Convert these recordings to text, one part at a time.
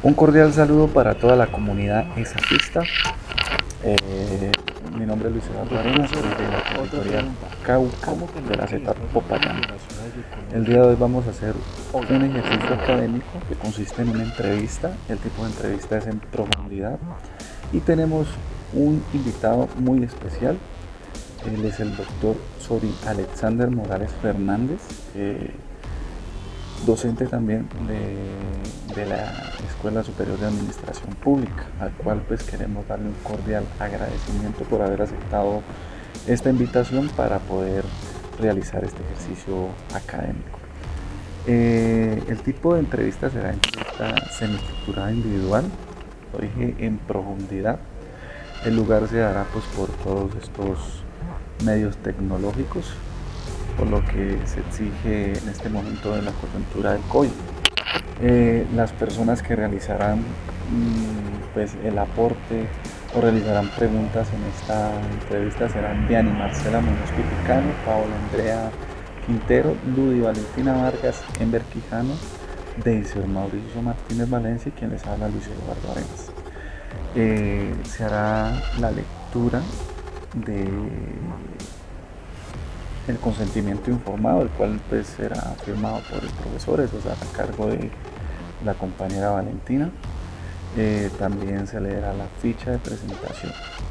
Un cordial saludo para toda la comunidad esafista. Mi nombre es Luis Eduardo Arenas, soy de la territorial Cauca de la Z Popayán. El día de hoy vamos a hacer un ejercicio académico que consiste en una entrevista. El tipo de entrevista es en profundidad y tenemos un invitado muy especial. Él es el doctor Sori Alexander Morales Fernández, docente también de la Escuela Superior de Administración Pública, al cual pues queremos darle un cordial agradecimiento por haber aceptado esta invitación para poder realizar este ejercicio académico. El tipo de entrevista será entrevista semiestructurada individual, lo dije en profundidad. El lugar se dará pues por todos estos medios tecnológicos, por lo que se exige en este momento de la coyuntura del COVID. Las personas que realizarán pues, el aporte o realizarán preguntas en esta entrevista serán Diany Marcela Muñoz Pipicano, Paola Andrea Quintero, Ludi Valentina Vargas, Ember Quijano, Deiser Mauricio Martínez Valencia y quien les habla, Luis Eduardo Arenas. Se hará la lectura de el consentimiento informado, el cual pues será firmado por el profesor, eso será a cargo de la compañera Valentina. También se leerá la ficha de presentación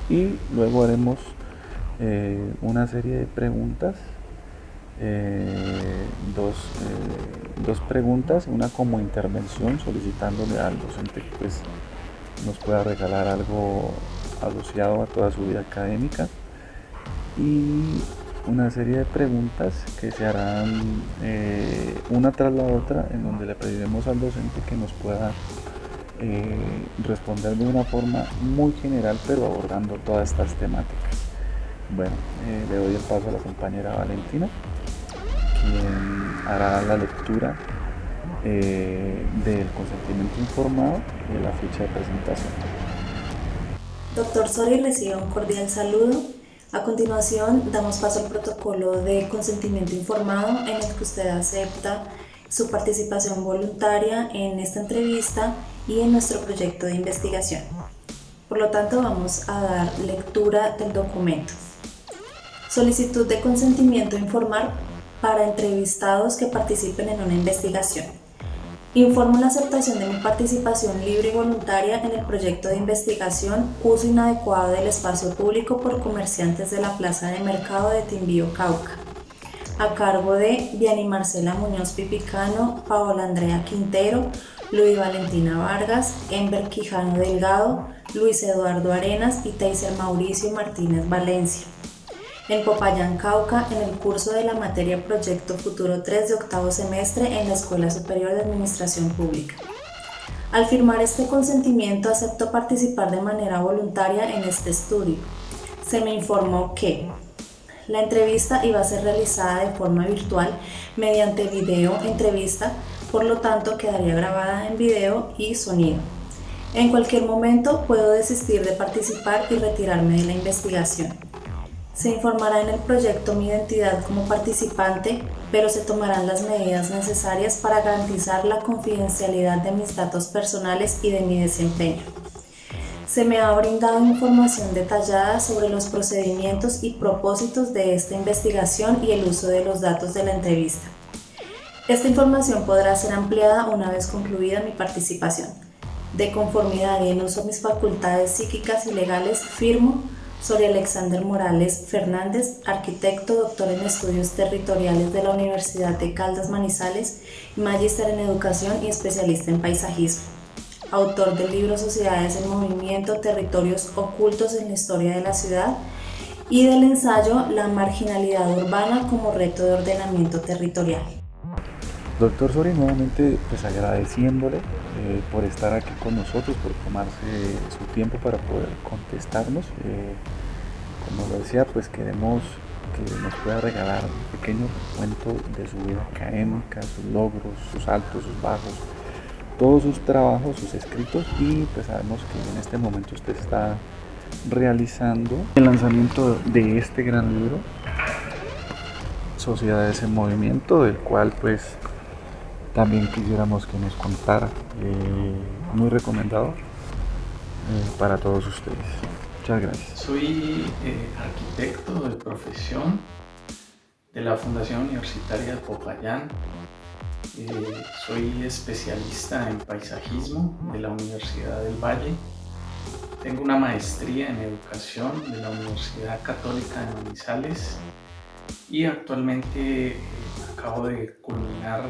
y luego haremos una serie de preguntas, dos preguntas, una como intervención solicitándole al docente que pues nos pueda regalar algo asociado a toda su vida académica, y una serie de preguntas que se harán una tras la otra, en donde le pediremos al docente que nos pueda responder de una forma muy general, pero abordando todas estas temáticas. Bueno, le doy el paso a la compañera Valentina, quien hará la lectura del consentimiento informado y de la ficha de presentación. Doctor Sori recibe un cordial saludo. A continuación, damos paso al protocolo de consentimiento informado en el que usted acepta su participación voluntaria en esta entrevista y en nuestro proyecto de investigación. Por lo tanto, vamos a dar lectura del documento. Solicitud de consentimiento informal para entrevistados que participen en una investigación. Informo la aceptación de mi participación libre y voluntaria en el proyecto de investigación Uso inadecuado del espacio público por comerciantes de la plaza de mercado de Timbío, Cauca, a cargo de Diany Marcela Muñoz Pipicano, Paola Andrea Quintero, Ludi Valentina Vargas, Ember Quijano Delgado, Luis Eduardo Arenas y Deiser Mauricio Martínez Valencia, en Popayán, Cauca, en el curso de la materia Proyecto Futuro 3 de octavo semestre en la Escuela Superior de Administración Pública. Al firmar este consentimiento, acepto participar de manera voluntaria en este estudio. Se me informó que la entrevista iba a ser realizada de forma virtual mediante video entrevista, por lo tanto quedaría grabada en video y sonido. En cualquier momento puedo desistir de participar y retirarme de la investigación. Se informará en el proyecto mi identidad como participante, pero se tomarán las medidas necesarias para garantizar la confidencialidad de mis datos personales y de mi desempeño. Se me ha brindado información detallada sobre los procedimientos y propósitos de esta investigación y el uso de los datos de la entrevista. Esta información podrá ser ampliada una vez concluida mi participación. De conformidad y en uso de mis facultades psíquicas y legales, firmo Sori Alexander Morales Fernández, arquitecto, doctor en estudios territoriales de la Universidad de Caldas Manizales, magíster en educación y especialista en paisajismo. Autor del libro Sociedades en Movimiento, Territorios Ocultos en la Historia de la Ciudad y del ensayo La Marginalidad Urbana como Reto de Ordenamiento Territorial. Doctor Sori, nuevamente pues agradeciéndole por estar aquí con nosotros, por tomarse su tiempo para poder contestarnos. Como lo decía, pues queremos que nos pueda regalar un pequeño recuento de su vida académica, sus logros, sus altos, sus bajos, todos sus trabajos, sus escritos, y pues sabemos que en este momento usted está realizando el lanzamiento de este gran libro, Sociedades en Movimiento, del cual pues también quisiéramos que nos contara. Muy recomendado para todos ustedes. Muchas gracias. Soy arquitecto de profesión de la Fundación Universitaria de Popayán. Soy especialista en paisajismo de la Universidad del Valle. Tengo una maestría en educación de la Universidad Católica de Manizales y actualmente acabo de culminar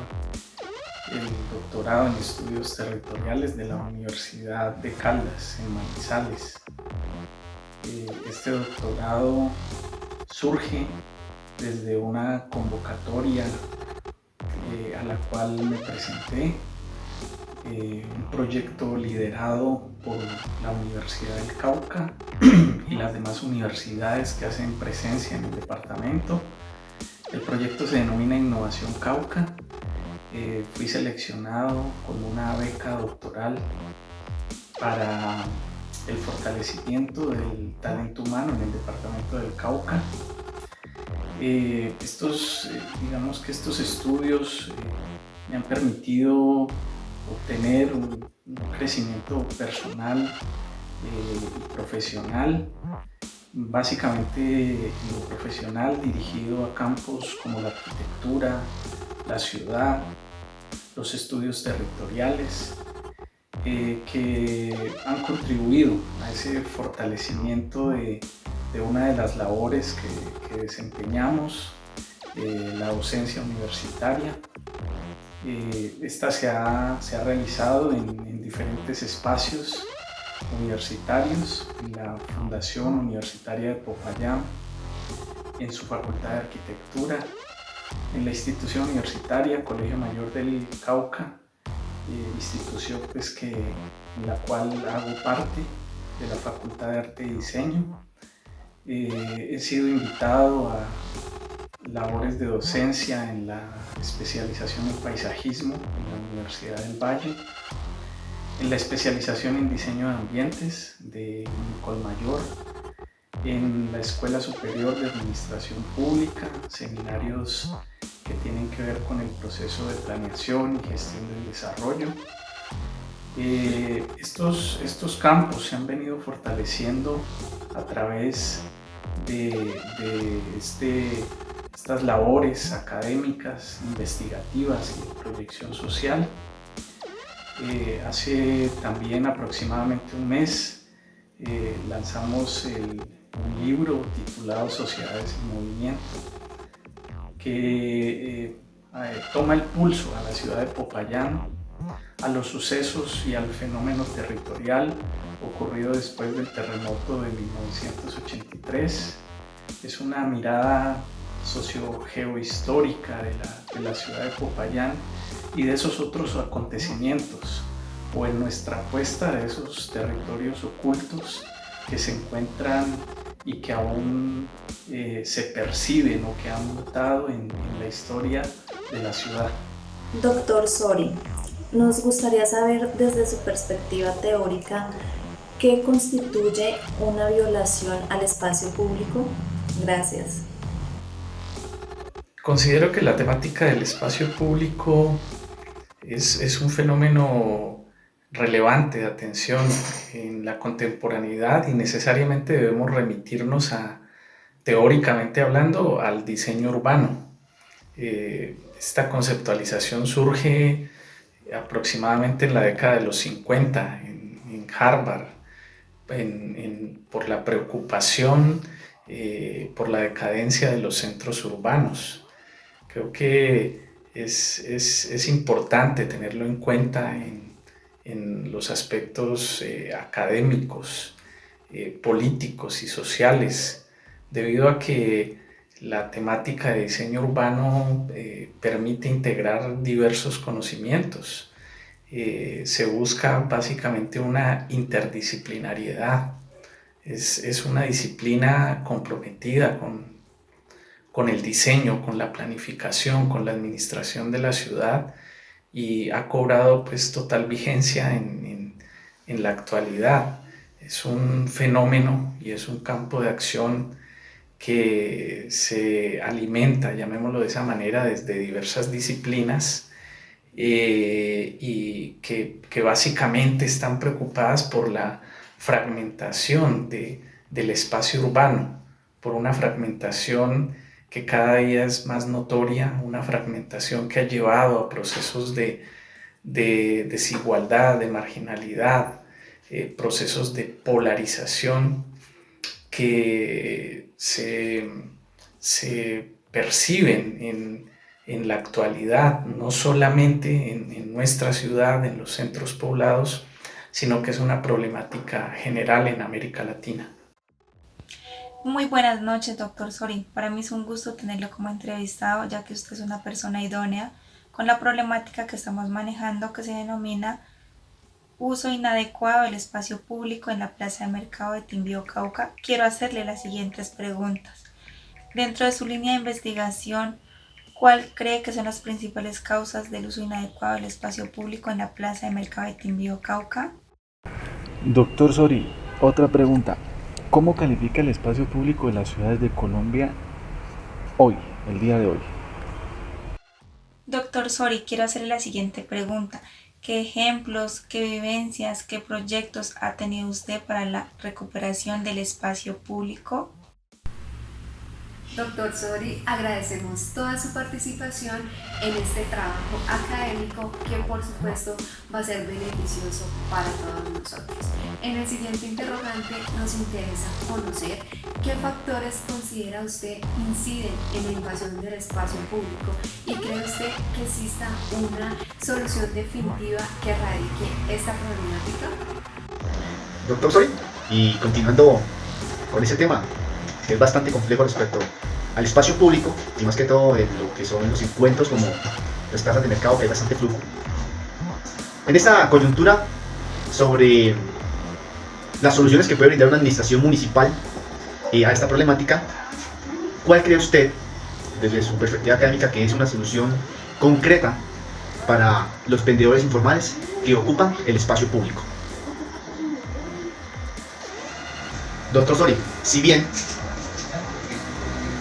el doctorado en estudios territoriales de la Universidad de Caldas en Manizales. Este doctorado surge desde una convocatoria a la cual me presenté, un proyecto liderado por la Universidad del Cauca y las demás universidades que hacen presencia en el departamento. El proyecto se denomina Innovación Cauca. Fui seleccionado con una beca doctoral para el fortalecimiento del talento humano en el departamento del Cauca. Digamos que estos estudios me han permitido obtener un crecimiento personal y profesional, básicamente en lo profesional dirigido a campos como la arquitectura, la ciudad, los estudios territoriales, que han contribuido a ese fortalecimiento de una de las labores que desempeñamos, la docencia universitaria. Esta se ha realizado en diferentes espacios universitarios, en la Fundación Universitaria de Popayán, en su Facultad de Arquitectura, en la institución universitaria Colegio Mayor del Cauca, institución en la cual hago parte de la Facultad de Arte y Diseño. He sido invitado a labores de docencia en la especialización en paisajismo en la Universidad del Valle, en la especialización en diseño de ambientes de Colmayor, en la Escuela Superior de Administración Pública, seminarios que tienen que ver con el proceso de planeación y gestión del desarrollo. Estos campos se han venido fortaleciendo a través de estas labores académicas, investigativas y de proyección social. Hace también aproximadamente un mes lanzamos un libro titulado Sociedades en Movimiento, que toma el pulso a la ciudad de Popayán, a los sucesos y al fenómeno territorial ocurrido después del terremoto de 1983. Es una mirada sociogeohistórica de la ciudad de Popayán y de esos otros acontecimientos, o en nuestra apuesta de esos territorios ocultos que se encuentran y que aún se perciben o que han mutado en la historia de la ciudad. Doctor Sori, nos gustaría saber desde su perspectiva teórica qué constituye una violación al espacio público. Gracias. Considero que la temática del espacio público es un fenómeno relevante de atención en la contemporaneidad y necesariamente debemos remitirnos teóricamente hablando, al diseño urbano. Esta conceptualización surge aproximadamente en la década de los 50 en Harvard, por la preocupación por la decadencia de los centros urbanos. Creo que es importante tenerlo en cuenta en los aspectos académicos, políticos y sociales, debido a que la temática de diseño urbano permite integrar diversos conocimientos. Se busca básicamente una interdisciplinariedad. Es una disciplina comprometida con el diseño, con la planificación, con la administración de la ciudad, y ha cobrado pues total vigencia en la actualidad. Es un fenómeno y es un campo de acción que se alimenta, llamémoslo de esa manera, desde diversas disciplinas y que básicamente están preocupadas por la fragmentación del espacio urbano, por una fragmentación que cada día es más notoria, una fragmentación que ha llevado a procesos de desigualdad, de marginalidad, procesos de polarización que se perciben en la actualidad, no solamente en nuestra ciudad, en los centros poblados, sino que es una problemática general en América Latina. Muy buenas noches, doctor Sorín. Para mí es un gusto tenerlo como entrevistado, ya que usted es una persona idónea con la problemática que estamos manejando, que se denomina uso inadecuado del espacio público en la plaza de mercado de Timbío, Cauca. Quiero hacerle las siguientes preguntas. Dentro de su línea de investigación, ¿cuál cree que son las principales causas del uso inadecuado del espacio público en la plaza de mercado de Timbío, Cauca? Doctor Sori, otra pregunta. ¿Cómo califica el espacio público de las ciudades de Colombia hoy, el día de hoy? Doctor Sori, quiero hacerle la siguiente pregunta. ¿Qué ejemplos, qué vivencias, qué proyectos ha tenido usted para la recuperación del espacio público? Doctor Sori, agradecemos toda su participación en este trabajo académico que por supuesto va a ser beneficioso para todos nosotros. En el siguiente interrogante nos interesa conocer qué factores considera usted inciden en la invasión del espacio público y cree usted que exista una solución definitiva que erradique esta problemática. Doctor Sori, y continuando con ese tema, que es bastante complejo respecto al espacio público y más que todo en lo que son los encuentros como las plazas de mercado, que hay bastante flujo. En esta coyuntura sobre las soluciones que puede brindar una administración municipal a esta problemática, ¿cuál cree usted, desde su perspectiva académica, que es una solución concreta para los vendedores informales que ocupan el espacio público? Doctor Sori, si bien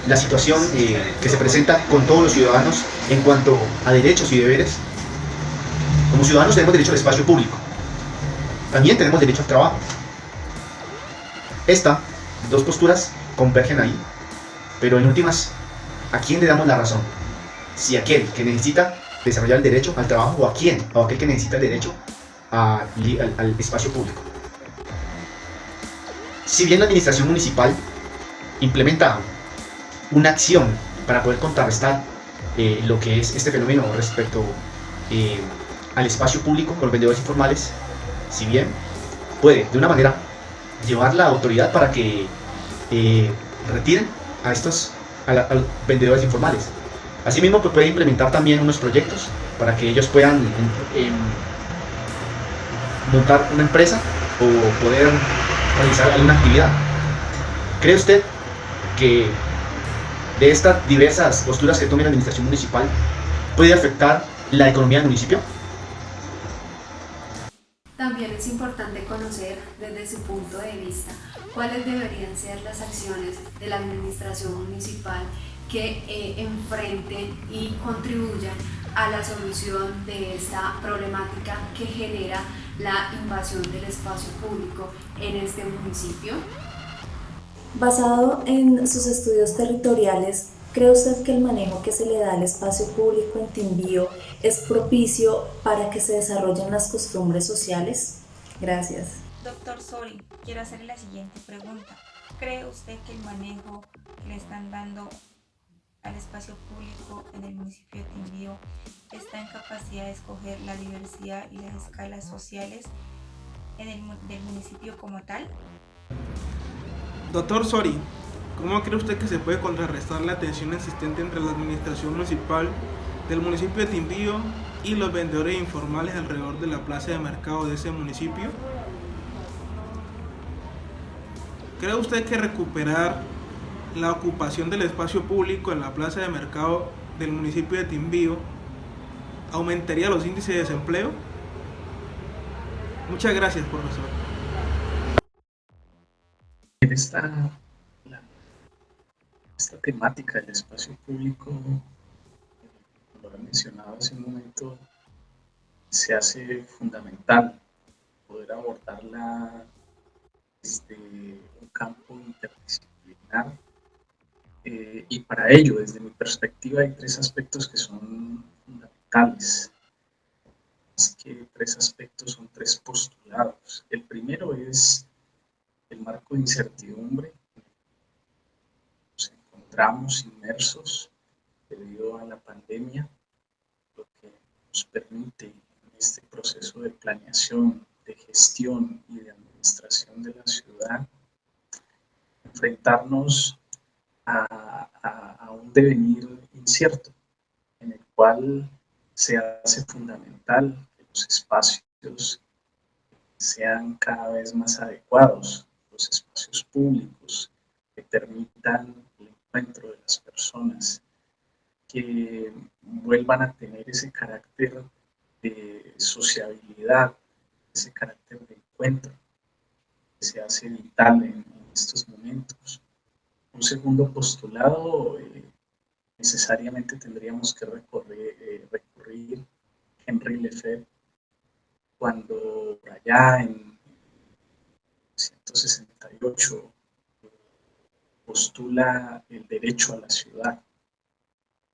la situación que se presenta con todos los ciudadanos en cuanto a derechos y deberes, como ciudadanos tenemos derecho al espacio público, también tenemos derecho al trabajo. Estas dos posturas convergen ahí, pero en últimas, ¿a quién le damos la razón? Si aquel que necesita desarrollar el derecho al trabajo o aquel que necesita el derecho al espacio público. Si bien la administración municipal implementa una acción para poder contrarrestar lo que es este fenómeno respecto al espacio público con los vendedores informales, si bien puede de una manera llevar la autoridad para que retiren a los vendedores informales. Asimismo, pues puede implementar también unos proyectos para que ellos puedan montar una empresa o poder realizar alguna actividad. ¿Cree usted que de estas diversas posturas que tome la administración municipal puede afectar la economía del municipio? También es importante conocer desde su punto de vista cuáles deberían ser las acciones de la administración municipal que enfrenten y contribuyan a la solución de esta problemática que genera la invasión del espacio público en este municipio. Basado en sus estudios territoriales, ¿cree usted que el manejo que se le da al espacio público en Timbío es propicio para que se desarrollen las costumbres sociales? Gracias. Doctor Sori, quiero hacerle la siguiente pregunta. ¿Cree usted que el manejo que le están dando al espacio público en el municipio de Timbío está en capacidad de escoger la diversidad y las escalas sociales del municipio como tal? Doctor Sori, ¿cómo cree usted que se puede contrarrestar la tensión existente entre la administración municipal del municipio de Timbío y los vendedores informales alrededor de la plaza de mercado de ese municipio? ¿Cree usted que recuperar la ocupación del espacio público en la plaza de mercado del municipio de Timbío aumentaría los índices de desempleo? Muchas gracias, profesor. Esta temática del espacio público, como lo he mencionado hace un momento, se hace fundamental poder abordarla desde un campo interdisciplinar. Y para ello, desde mi perspectiva, hay tres aspectos que son fundamentales. Es que tres aspectos son tres postulados. El primero es el marco de incertidumbre. Nos encontramos inmersos debido a la pandemia, lo que nos permite en este proceso de planeación, de gestión y de administración de la ciudad enfrentarnos a un devenir incierto, en el cual se hace fundamental que los espacios sean cada vez más adecuados, los espacios públicos que permitan el encuentro de las personas, que vuelvan a tener ese carácter de sociabilidad, ese carácter de encuentro que se hace vital en estos momentos. Un segundo postulado, necesariamente tendríamos que recurrir a Henri Lefebvre, cuando allá en 168 postula el derecho a la ciudad.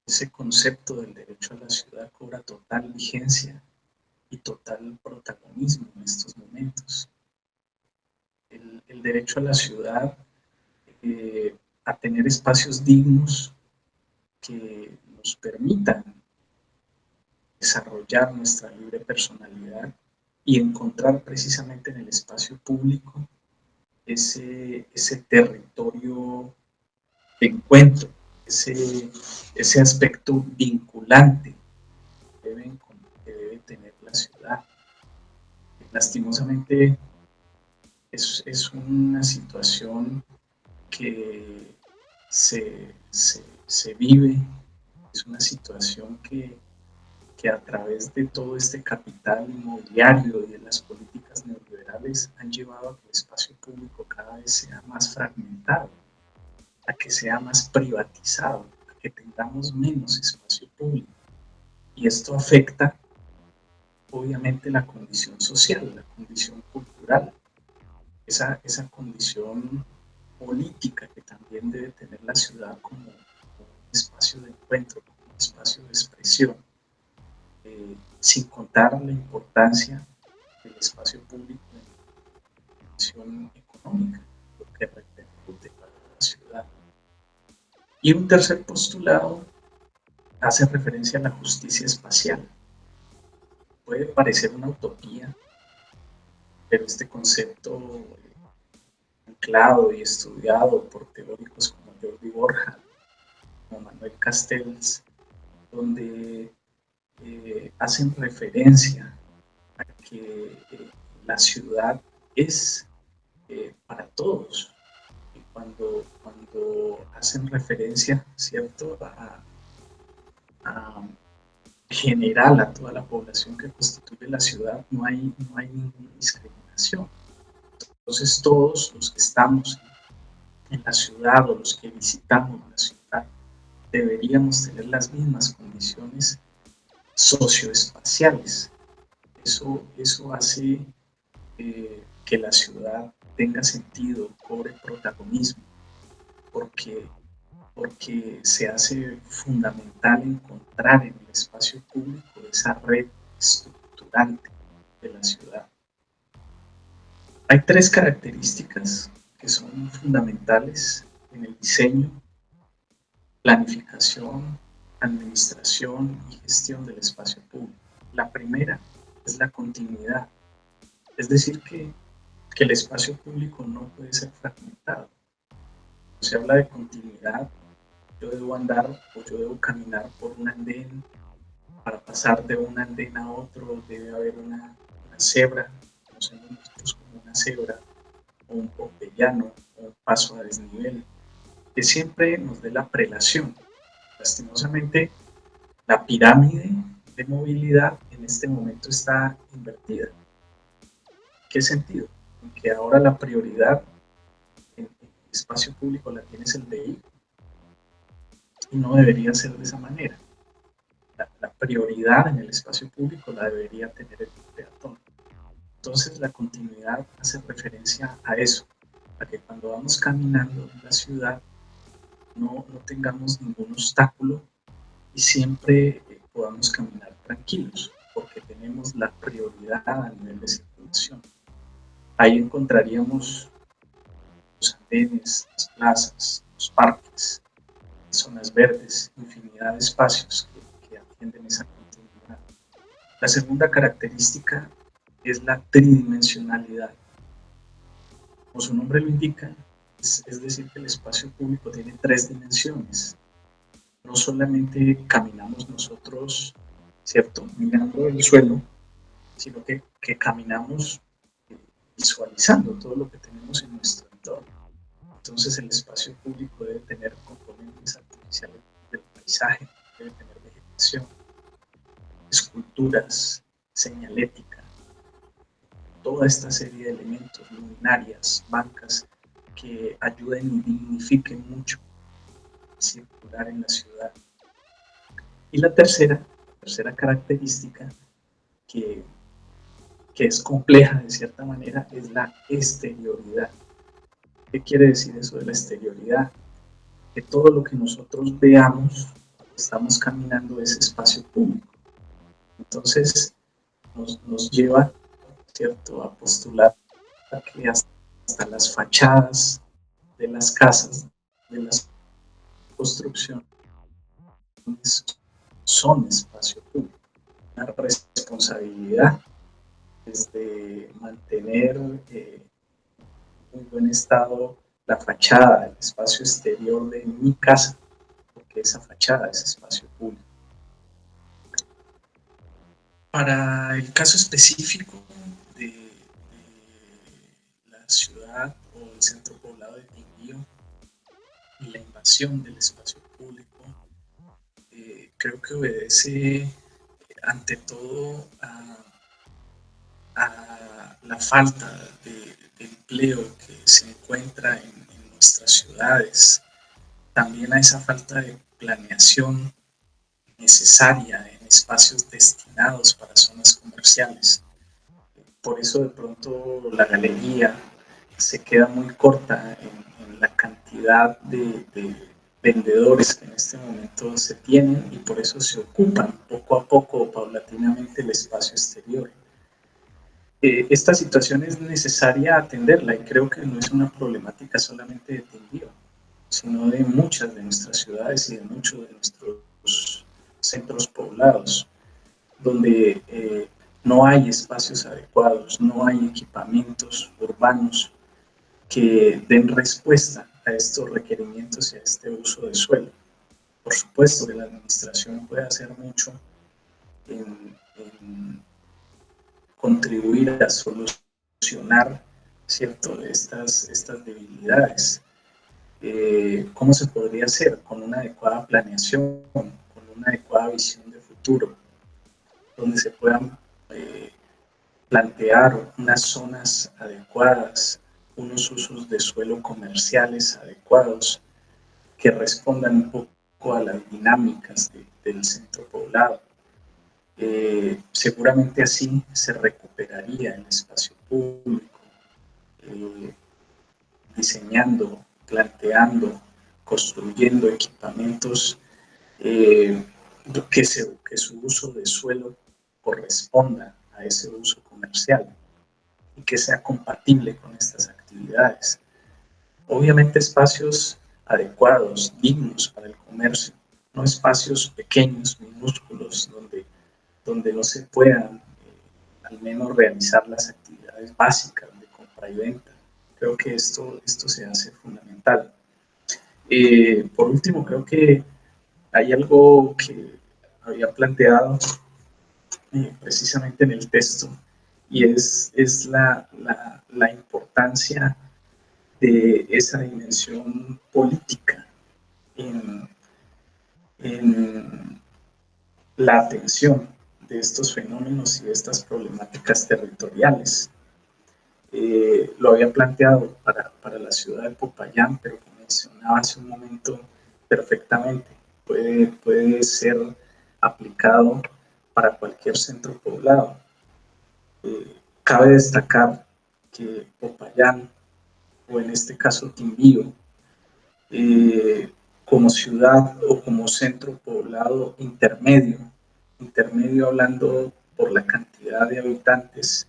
Ese concepto del derecho a la ciudad cobra total vigencia y total protagonismo en estos momentos. El derecho a la ciudad, a tener espacios dignos que nos permitan desarrollar nuestra libre personalidad y encontrar precisamente en el espacio público ese territorio de encuentro, ese aspecto vinculante que debe tener la ciudad. Lastimosamente es una situación que se vive, es una situación que a través de todo este capital inmobiliario y de las políticas neoliberales han llevado a que el espacio público cada vez sea más fragmentado, a que sea más privatizado, a que tengamos menos espacio público. Y esto afecta obviamente la condición social, la condición cultural, esa condición política que también debe tener la ciudad como un espacio de encuentro, como un espacio de expresión, sin contar la importancia del espacio público en la dimensión económica, lo que repercute para la ciudad. Y un tercer postulado hace referencia a la justicia espacial. Puede parecer una utopía, pero este concepto anclado y estudiado por teóricos como Jordi Borja, como Manuel Castells, donde hacen referencia a que la ciudad es para todos. Y cuando hacen referencia, ¿cierto?, a general a toda la población que constituye la ciudad, no hay ninguna discriminación. Entonces todos los que estamos en la ciudad o los que visitamos la ciudad deberíamos tener las mismas condiciones socioespaciales. Eso hace que la ciudad tenga sentido, cobre protagonismo, porque se hace fundamental encontrar en el espacio público esa red estructurante de la ciudad. Hay tres características que son fundamentales en el diseño, planificación, administración y gestión del espacio público. La primera es la continuidad, es decir, que el espacio público no puede ser fragmentado. Cuando se habla de continuidad, yo debo andar o yo debo caminar por un andén. Para pasar de un andén a otro debe haber una cebra, conocemos nosotros como una cebra, o un pompeyano, o un paso a desnivel, que siempre nos dé la prelación. Lastimosamente, la pirámide de movilidad en este momento está invertida. ¿Qué sentido? En que ahora la prioridad en el espacio público la tienes el vehículo, y no debería ser de esa manera. La prioridad en el espacio público la debería tener el peatón. Entonces la continuidad hace referencia a eso, a que cuando vamos caminando en la ciudad no tengamos ningún obstáculo y siempre podamos caminar tranquilos, porque tenemos la prioridad a nivel de circulación. Ahí encontraríamos los andenes, las plazas, los parques, zonas verdes, infinidad de espacios que atienden esa continuidad. La segunda característica es la tridimensionalidad. Como su nombre lo indica, es decir, que el espacio público tiene tres dimensiones. No solamente caminamos nosotros, ¿cierto?, mirando el suelo, sino que caminamos visualizando todo lo que tenemos en nuestro entorno. Entonces el espacio público debe tener componentes artificiales del paisaje, debe tener vegetación, esculturas, señalética, toda esta serie de elementos, luminarias, bancas, que ayuden y dignifiquen mucho circular en la ciudad. Y la tercera característica que es compleja de cierta manera es la exterioridad. ¿Qué quiere decir eso de la exterioridad? Que todo lo que nosotros veamos cuando estamos caminando es espacio público. Entonces nos lleva, ¿cierto?, a postular que hasta las fachadas de las casas, de las construcciones, son espacio público. Una responsabilidad desde mantener en buen estado la fachada, el espacio exterior de mi casa, porque esa fachada es espacio público. Para el caso específico de la ciudad o el centro poblado de Quindío y la invasión del espacio público, creo que obedece ante todo a la falta de empleo que se encuentra en nuestras ciudades, también a esa falta de planeación necesaria en espacios destinados para zonas comerciales. Por eso de pronto la galería se queda muy corta en la cantidad de vendedores que en este momento se tienen, y por eso se ocupan poco a poco, paulatinamente, el espacio exterior. Esta situación es necesaria atenderla, y creo que no es una problemática solamente de Quindío, sino de muchas de nuestras ciudades y de muchos de nuestros centros poblados, donde no hay espacios adecuados, no hay equipamientos urbanos que den respuesta a estos requerimientos y a este uso de suelo. Por supuesto que la administración puede hacer mucho en contribuir a solucionar, ¿cierto?, estas debilidades. ¿Cómo se podría hacer? Con una adecuada planeación, con una adecuada visión de futuro, donde se puedan plantear unas zonas adecuadas, unos usos de suelo comerciales adecuados que respondan un poco a las dinámicas del centro poblado. Seguramente así se recuperaría el espacio público, diseñando, planteando, construyendo equipamientos que su uso de suelo corresponda a ese uso comercial y que sea compatible con estas actividades. Obviamente espacios adecuados, dignos para el comercio, no espacios pequeños, minúsculos, donde no se puedan al menos realizar las actividades básicas de compra y venta. Creo que esto se hace fundamental. Por último, creo que hay algo que había planteado precisamente en el texto, y es la importancia de esa dimensión política en la atención de estos fenómenos y de estas problemáticas territoriales. Lo había planteado para la ciudad de Popayán, pero como mencionaba hace un momento perfectamente, puede ser aplicado para cualquier centro poblado. Cabe destacar que Popayán, o en este caso Quindío, como ciudad o como centro poblado intermedio hablando por la cantidad de habitantes,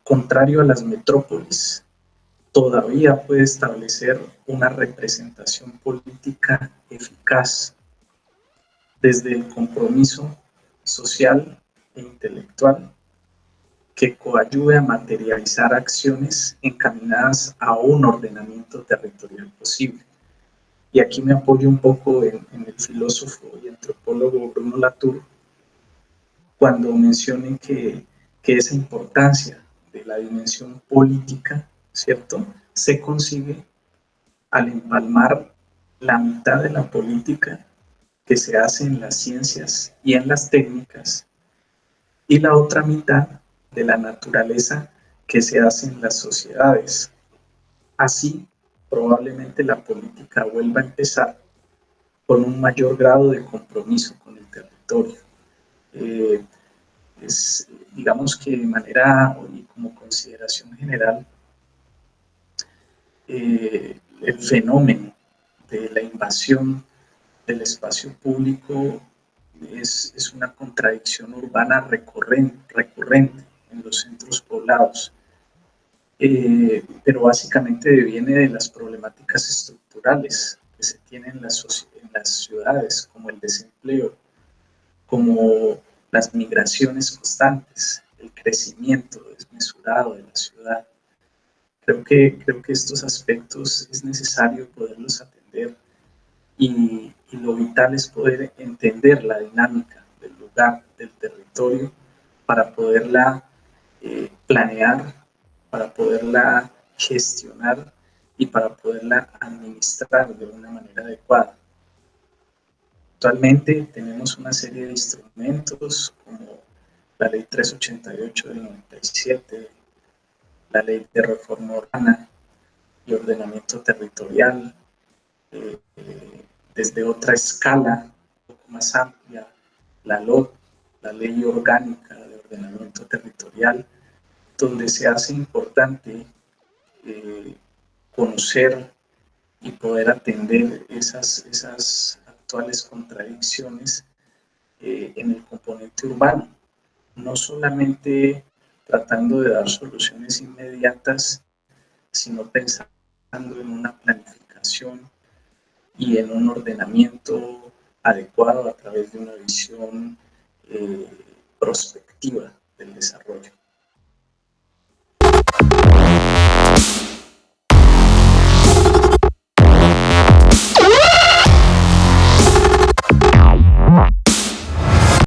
contrario a las metrópolis, todavía puede establecer una representación política eficaz desde el compromiso social e intelectual que coadyuve a materializar acciones encaminadas a un ordenamiento territorial posible. Y aquí me apoyo un poco en el filósofo y antropólogo Bruno Latour, cuando mencioné que esa importancia de la dimensión política, ¿cierto?, se consigue al empalmar la mitad de la política que se hace en las ciencias y en las técnicas y la otra mitad de la naturaleza que se hace en las sociedades. Así, probablemente la política vuelva a empezar con un mayor grado de compromiso con el territorio. Digamos que de manera y como consideración general, el fenómeno de la invasión del espacio público es una contradicción urbana recurrente en los centros poblados, pero básicamente deviene de las problemáticas estructurales que se tienen en las ciudades, como el desempleo, como las migraciones constantes, el crecimiento desmesurado de la ciudad. Creo que estos aspectos es necesario poderlos atender y lo vital es poder entender la dinámica del lugar, del territorio, para poderla planear, para poderla gestionar y para poderla administrar de una manera adecuada. Actualmente tenemos una serie de instrumentos como la Ley 388 del 97, la Ley de Reforma Urbana y Ordenamiento Territorial, desde otra escala un poco más amplia, la LOT, la Ley Orgánica de Ordenamiento Territorial, donde se hace importante conocer y poder atender esas actuales contradicciones en el componente urbano, no solamente tratando de dar soluciones inmediatas, sino pensando en una planificación y en un ordenamiento adecuado a través de una visión prospectiva del desarrollo.